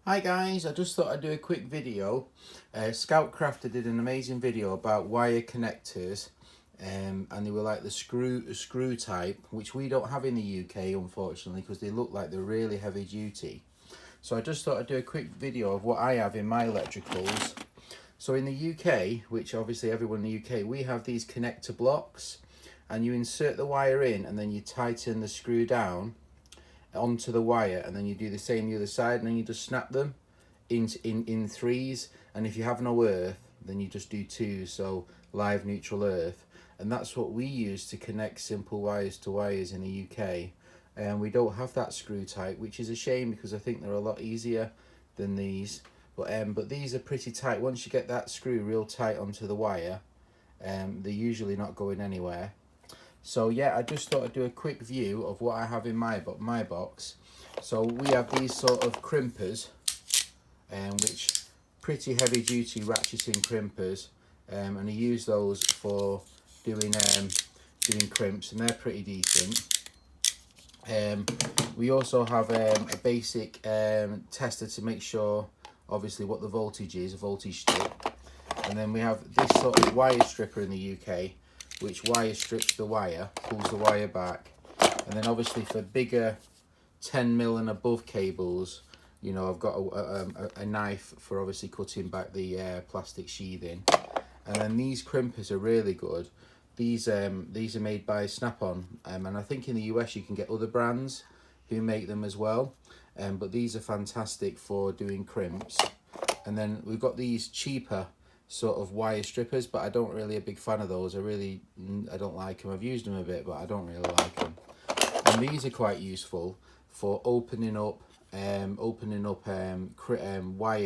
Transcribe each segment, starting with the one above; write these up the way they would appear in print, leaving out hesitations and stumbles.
Hi guys, I just thought I'd do a quick video. Scoutcrafter did an amazing video about wire connectors, and they were like the screw type, which we don't have in the UK unfortunately, because they look like they're really heavy duty. So I just thought I'd do a quick video of what I have in my electricals. So in the UK, which obviously everyone in the UK, we have these connector blocks, and you insert the wire in and then you tighten the screw down onto the wire, and then you do the same the other side, and then you just snap them in threes. And if you have no earth, then you just do twos, so live neutral earth. And that's what we use to connect simple wires to wires in the UK. And we don't have that screw type, which is a shame because I think they're a lot easier than these. But these are pretty tight. Once you get that screw real tight onto the wire, they're usually not going anywhere. So yeah, I just thought I'd do a quick view of what I have in my box. So we have these sort of crimpers, which pretty heavy duty ratcheting crimpers, and I use those for doing crimps, and they're pretty decent. We also have a basic tester to make sure obviously what the voltage is, a voltage strip. And then we have this sort of wire stripper in the UK, which wire strips the wire, pulls the wire back. And then obviously for bigger 10mm and above cables, you know, I've got a knife for obviously cutting back the plastic sheathing. And then these crimpers are really good. These are made by Snap-on, and I think in the US you can get other brands who make them as well. But these are fantastic for doing crimps. And then we've got these cheaper sort of wire strippers, but I don't really a big fan of those. I don't like them. I've used them a bit, but I don't really like them. And these are quite useful for opening up wire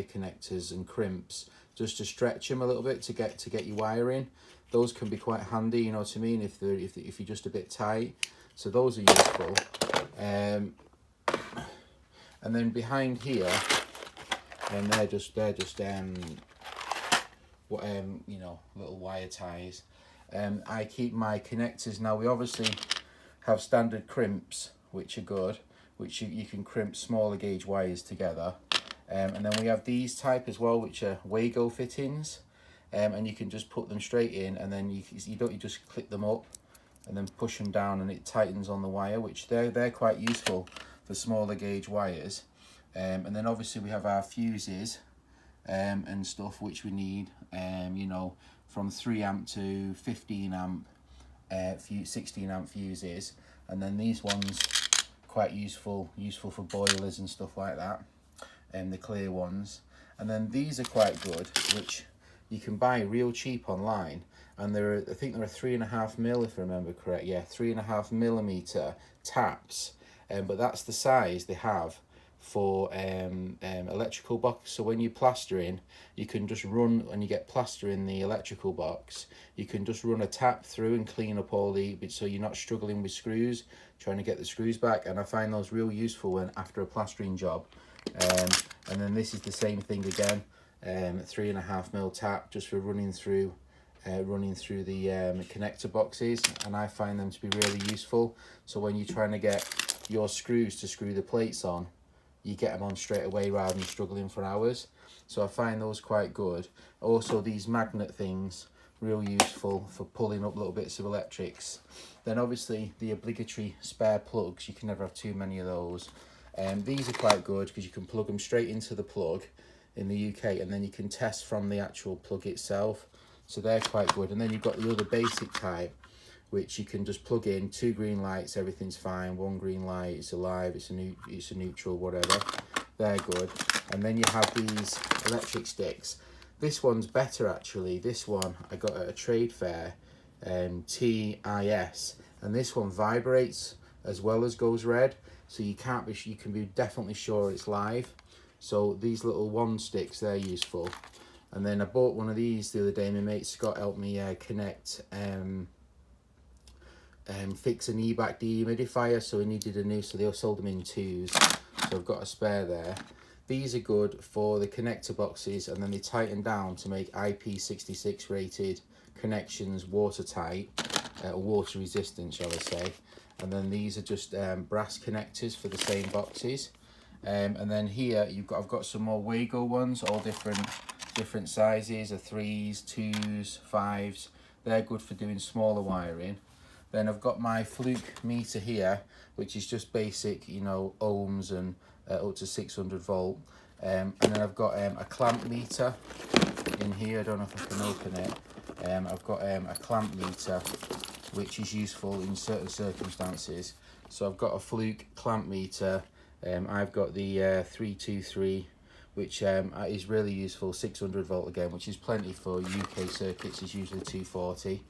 connectors and crimps, just to stretch them a little bit to get your wire in. Those can be quite handy, you know what I mean, if you're just a bit tight. So those are useful. And then behind here, and they're just you know, little wire ties. I keep my connectors. Now we obviously have standard crimps, which are good, which you can crimp smaller gauge wires together. And then we have these type as well, which are Wago fittings, and you can just put them straight in, and then you just click them up and then push them down, and it tightens on the wire, which they're quite useful for smaller gauge wires. And then obviously we have our fuses and stuff which we need, you know, from 3 amp to 15 amp, 16 amp fuses. And then these ones quite useful for boilers and stuff like that, and the clear ones. And then these are quite good, which you can buy real cheap online, and I think they're a 3.5mm, if I remember correct. Yeah, 3.5mm taps, but that's the size they have for electrical box. So when you plaster in, you can just run, when you get plaster in the electrical box, you can just run a tap through and clean up all so you're not struggling with screws, trying to get the screws back. And I find those real useful when after a plastering job. And then this is the same thing again, 3.5mm tap, just for running through the connector boxes, and I find them to be really useful. So when you're trying to get your screws to screw the plates on, you get them on straight away rather than struggling for hours. So I find those quite good. Also these magnet things, real useful for pulling up little bits of electrics. Then obviously the obligatory spare plugs, you can never have too many of those. These are quite good because you can plug them straight into the plug in the UK, and then you can test from the actual plug itself. So they're quite good. And then you've got the other basic type, which you can just plug in 2 green lights, everything's fine. 1 green light, it's alive, it's a neutral, whatever. They're good. And then you have these electric sticks. This one's better actually. This one I got at a trade fair, TIS, and this one vibrates as well as goes red, so you can be definitely sure it's live. So these little wand sticks, they're useful. And then I bought one of these the other day. My mate Scott helped me connect fix an EBAC dehumidifier, so he needed a new, so they sold them in 2s, so I've got a spare there. These are good for the connector boxes, and then they tighten down to make IP66 rated connections watertight, water resistant shall I say. And then these are just brass connectors for the same boxes. And then here I've got some more Wago ones, all different sizes, of 3s, 2s, 5s. They're good for doing smaller wiring. Then I've got my Fluke meter here, which is just basic, you know, ohms and up to 600 volt. And then I've got a clamp meter in here. I don't know if I can open it. I've got a clamp meter, which is useful in certain circumstances. So I've got a Fluke clamp meter. I've got the 323, which is really useful, 600 volt again, which is plenty for UK circuits. It's usually 240,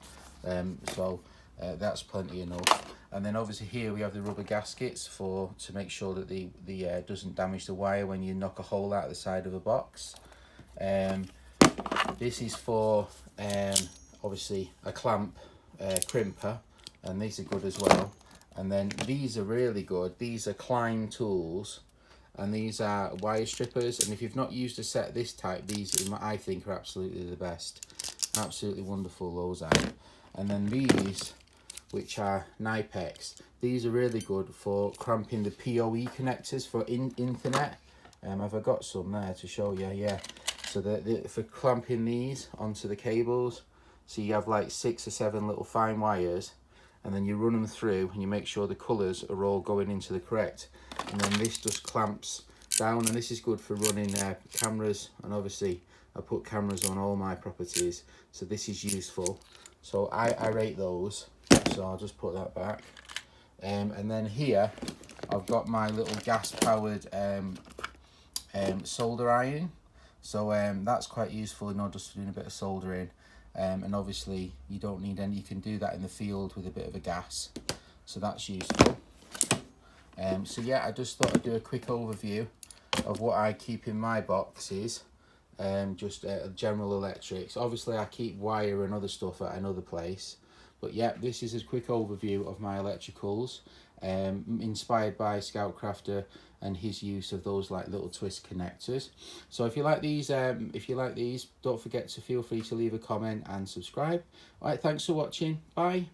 so that's plenty enough. And then obviously here we have the rubber gaskets to make sure that the doesn't damage the wire when you knock a hole out the side of a box. This is for obviously a clamp crimper, and these are good as well. And then these are really good. These are Klein tools, and these are wire strippers. And if you've not used a set this type, these I think are absolutely the best. Absolutely wonderful, those are. And then these, which are Nipex, these are really good for cramping the PoE connectors for Ethernet. Have I got some there to show you? Yeah. So for clamping these onto the cables. So you have like 6 or 7 little fine wires, and then you run them through and you make sure the colours are all going into the correct, and then this just clamps down. And this is good for running cameras, and obviously I put cameras on all my properties, so this is useful. So I rate those, so I'll just put that back. And then here I've got my little gas powered solder iron. So that's quite useful, you know, just doing a bit of soldering. And obviously you don't need any, you can do that in the field with a bit of a gas, so that's useful. So yeah, I just thought I'd do a quick overview of what I keep in my boxes, just general electrics. Obviously I keep wire and other stuff at another place, but yeah, this is a quick overview of my electricals, inspired by Scoutcrafter and his use of those like little twist connectors. So if you like these, don't forget to feel free to leave a comment and subscribe. All right, thanks for watching. Bye.